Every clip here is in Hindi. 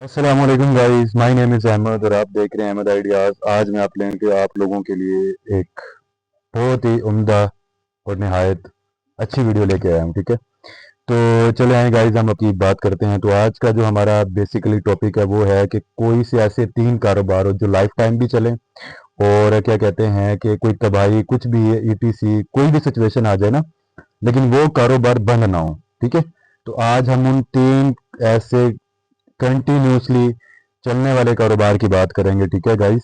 अस्सलाम वालेकुम guys, my name is Ahmad और आप देख रहे हैं अहमद आइडियाज़। आज मैं आप लोगों के लिए एक बहुत ही उम्दा और निहायत अच्छी वीडियो लेके आया हूँ। ठीक है, तो चले आए गाइस, हम अपनी बात करते हैं। तो आज का जो हमारा बेसिकली टॉपिक है वो है कि कोई से ऐसे 3 कारोबार हो जो लाइफ टाइम भी चलें और क्या कहते हैं कि कोई तबाही कुछ भी ईटीसी कोई भी सिचुएशन आ जाए ना, लेकिन वो कारोबार बंद ना हो। ठीक है, तो आज हम उन 3 ऐसे कंटिन्यूसली चलने वाले कारोबार की बात करेंगे। ठीक है गाइस,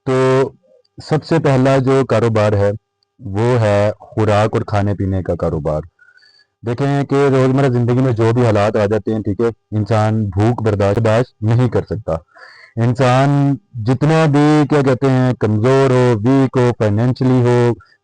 तो सबसे पहला जो कारोबार है वो है खुराक और खाने पीने का कारोबार। देखें कि रोजमर्रा जिंदगी में जो भी हालात आ जाते हैं, ठीक है, इंसान भूख बर्दाश्त नहीं कर सकता। इंसान जितना भी क्या कहते हैं कमजोर हो, वीक हो,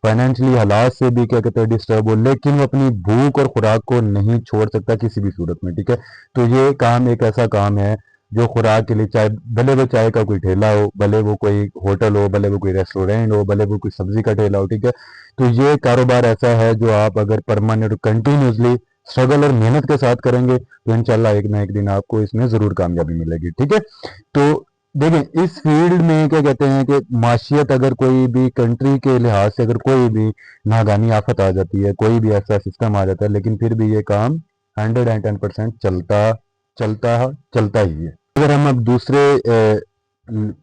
फाइनेंशियली हालात से भी क्या कहते हैं डिस्टर्ब हो, लेकिन वो अपनी भूख और खुराक को नहीं छोड़ सकता किसी भी सूरत में। ठीक है, तो ये काम एक ऐसा काम है जो खुराक के लिए, चाहे भले वो चाय का कोई ठेला हो, भले वो कोई होटल हो, भले वो कोई रेस्टोरेंट हो, भले वो कोई सब्जी का ठेला हो। ठीक है, तो ये कारोबार ऐसा है जो आप अगर परमानेंट कंटिन्यूसली स्ट्रगल और मेहनत के साथ करेंगे तो इंशाल्लाह एक ना एक दिन आपको इसमें ज़रूर कामयाबी मिलेगी। ठीक है, तो देखें इस फील्ड में क्या कहते हैं कि माशियत अगर कोई भी कंट्री के लिहाज से अगर कोई भी नागानी आफत आ जाती है, कोई भी ऐसा सिस्टम आ जाता है, लेकिन फिर भी ये काम 110% चलता चलता ही है। अगर हम अब दूसरे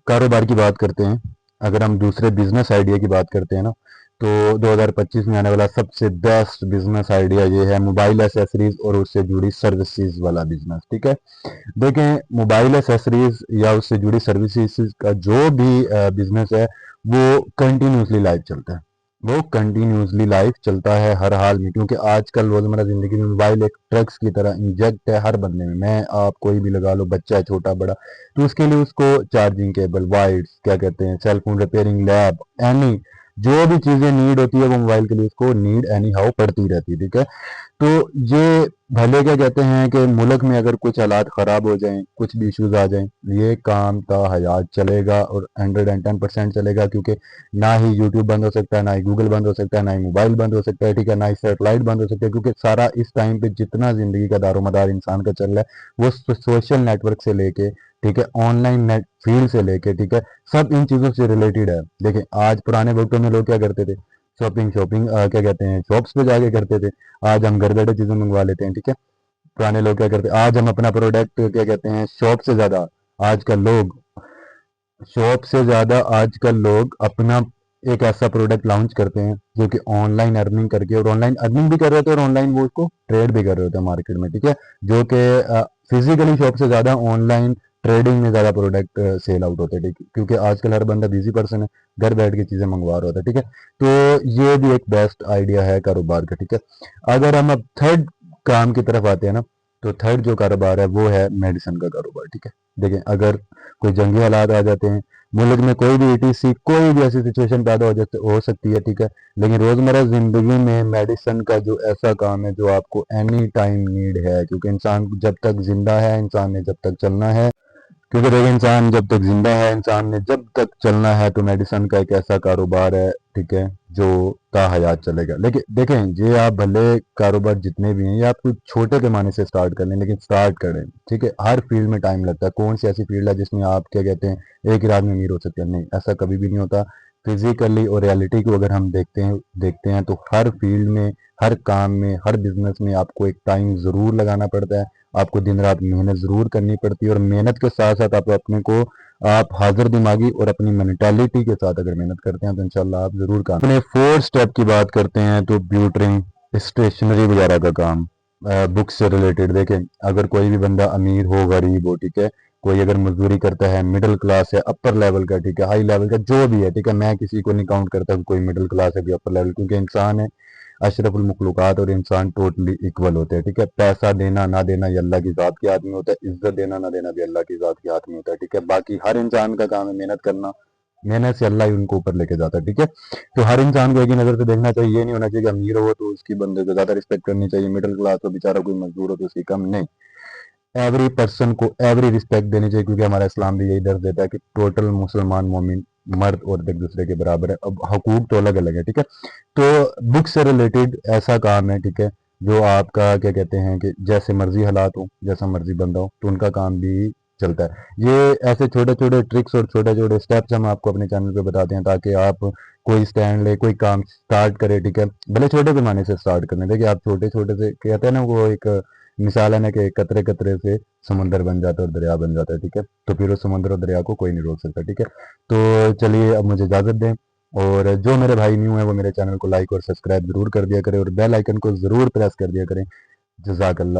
कारोबार की बात करते हैं, अगर हम दूसरे बिजनेस आइडिया की बात करते हैं ना, तो 2025 में आने वाला सबसे बेस्ट बिजनेस आइडिया ये है मोबाइल एसेसरीज और उससे जुड़ी सर्विसेज वाला बिजनेस। ठीक है, देखें मोबाइल एसेसरीज या उससे जुड़ी सर्विसेज का जो भी बिजनेस है वो कंटिन्यूसली लाइव चलता है, वो कंटिन्यूसली लाइव चलता है हर हाल में, क्योंकि आजकल रोजमर्रा जिंदगी में मोबाइल एक ड्रग्स की तरह इंजेक्ट है हर बंदे में। मैं आप कोई भी लगा लो, बच्चा है छोटा बड़ा, तो उसके लिए उसको चार्जिंग केबल, वाइर्स, क्या कहते हैं, cell phone repairing lab, any जो भी चीजें नीड होती है वो मोबाइल के लिए उसको नीड एनी हाउ पड़ती रहती है। ठीक है, तो ये भले क्या कहते हैं कि मुल्क में अगर कुछ हालात ख़राब हो जाएं, कुछ भी इश्यूज आ जाएं, ये काम ता हयात चलेगा और 110% चलेगा, क्योंकि ना ही यूट्यूब बंद हो सकता है, ना ही गूगल बंद हो सकता है, ना ही मोबाइल बंद हो सकता है। ठीक है, ना ही सेटेलाइट बंद हो सकता है, क्योंकि सारा इस टाइम पे जितना ज़िंदगी का दारोमदार इंसान का चल रहा है वो सोशल नेटवर्क से लेके, ठीक है, ऑनलाइन नेट फील्ड से लेके, ठीक है, सब इन चीज़ों से रिलेटेड है। देखिए आज पुराने वक्तों में लोग क्या करते थे, शॉपिंग शॉपिंग क्या कहते हैं शॉप्स पे जाके करते थे। आज हम घर बैठे चीजें मंगवा लेते हैं। ठीक है, पुराने लोग क्या करते हैं, आज हम अपना प्रोडक्ट क्या कहते हैं शॉप से ज्यादा आजकल लोग आजकल लोग अपना एक ऐसा प्रोडक्ट लॉन्च करते हैं जो कि ऑनलाइन अर्निंग करके, और ऑनलाइन अर्निंग भी कर रहे होते हैं और ऑनलाइन वो उसको ट्रेड भी कर रहे होते हैं मार्केट में। ठीक है, जो कि फिजिकली शॉप से ज़्यादा ऑनलाइन ट्रेडिंग में ज़्यादा प्रोडक्ट सेल आउट होते हैं। ठीक है, क्योंकि आजकल हर बंदा बिजी पर्सन है, घर बैठ के चीज़ें मंगवा रहा होता है। ठीक है, तो ये भी एक बेस्ट आइडिया है कारोबार का। ठीक है, अगर हम अब थर्ड काम की तरफ आते हैं ना, तो थर्ड जो कारोबार है वो है मेडिसिन का कारोबार। ठीक है, देखें अगर कोई जंगी हालात आ जाते हैं मुल्क में, कोई भी ईटीसी कोई भी ऐसी सिचुएशन पैदा हो सकती है। ठीक है, लेकिन रोजमर्रा जिंदगी में मेडिसिन का जो ऐसा काम है जो आपको एनी टाइम नीड है, क्योंकि इंसान जब तक जिंदा है इंसान ने जब तक चलना है, क्योंकि देखिए इंसान जब तक जिंदा है इंसान ने जब तक चलना है, तो मेडिसिन का एक ऐसा कारोबार है, ठीक है, जो ताहयात चलेगा। लेकिन देखें ये आप भले कारोबार जितने भी हैं ये आप कुछ छोटे पैमाने से स्टार्ट कर लें, लेकिन स्टार्ट करें। ठीक है, हर फील्ड में टाइम लगता है। कौन सी ऐसी फील्ड है जिसमें आप क्या कहते हैं एक ही रात में अमीर हो सकते हैं? नहीं, ऐसा कभी भी नहीं होता। फिजिकली और रियलिटी को अगर हम देखते हैं तो हर फील्ड में, हर काम में, हर बिजनेस में आपको एक टाइम ज़रूर लगाना पड़ता है, आपको दिन रात मेहनत ज़रूर करनी पड़ती है, और मेहनत के साथ साथ आप अपने को आप हाजिर दिमागी और अपनी मेंटालिटी के साथ अगर मेहनत करते हैं तो इंशाल्लाह आप ज़रूर काम। अपने 4 स्टेप की बात करते हैं तो ब्यूटरिंग, स्टेशनरी वगैरह का काम, बुक से रिलेटेड। देखें अगर कोई भी बंदा अमीर हो, गरीब हो, ठीक है, कोई अगर मजदूरी करता है, मिडिल क्लास है, अपर लेवल का, ठीक है, हाई लेवल का, जो भी है, ठीक है, मैं किसी को नहीं काउंट करता कि कोई मिडिल क्लास है कोई अपर लेवल, क्योंकि इंसान है अशरफुल मखलूक़ात और इंसान टोटली इक्वल होते हैं। ठीक है, पैसा देना ना देना ये अल्लाह की ज़ात के हाथ में होता है, इज्जत देना ना देना भी अल्लाह की ज़ात के हाथ में होता है। ठीक है, बाकी हर इंसान का काम है मेहनत करना, मेहनत से अल्लाह ही उनको ऊपर लेके जाता है। ठीक है, तो हर इंसान को एक ही नज़र से देखना चाहिए। ये नहीं होना चाहिए कि अमीर हो तो उसकी बंदे को ज़्यादा रिस्पेक्ट करनी चाहिए, मिडिल क्लास हो बेचारा कोई मजदूर हो तो उसकी कम नहीं। एवरी पर्सन को एवरी रिस्पेक्ट देनी चाहिए, क्योंकि हमारा इस्लाम भी यही दर्ज देता है कि टोटल मुसलमान मोमिन मर्द और एक दूसरे के बराबर है। अब हकूक तो अलग अलग है। ठीक है, तो बुक से रिलेटेड ऐसा काम है, ठीक है, जो आपका क्या कहते हैं कि जैसे मर्जी हालात हो, जैसा मर्जी बंदा हो, तो उनका काम भी चलता है। ये ऐसे छोटे छोटे ट्रिक्स और छोटे छोटे स्टेप्स हम आपको अपने चैनल पे बताते हैं ताकि आप कोई स्टैंड ले, कोई काम स्टार्ट करे, ठीक है, भले छोटे पैमाने से स्टार्ट करने। देखिए आप छोटे छोटे से कहते हैं ना, वो एक मिसाल है ना कि कतरे कतरे से समुंदर बन जाता है और दरिया बन जाता है, ठीक है। तो फिर उस समुंदर और दरिया को कोई नहीं रोक सकता, ठीक है। तो चलिए अब मुझे इजाज़त दें, और जो मेरे भाई न्यू है वो मेरे चैनल को लाइक और सब्सक्राइब जरूर कर दिया करें और बेल आइकन को ज़रूर प्रेस कर दिया करें। जज़ाकल्लाह।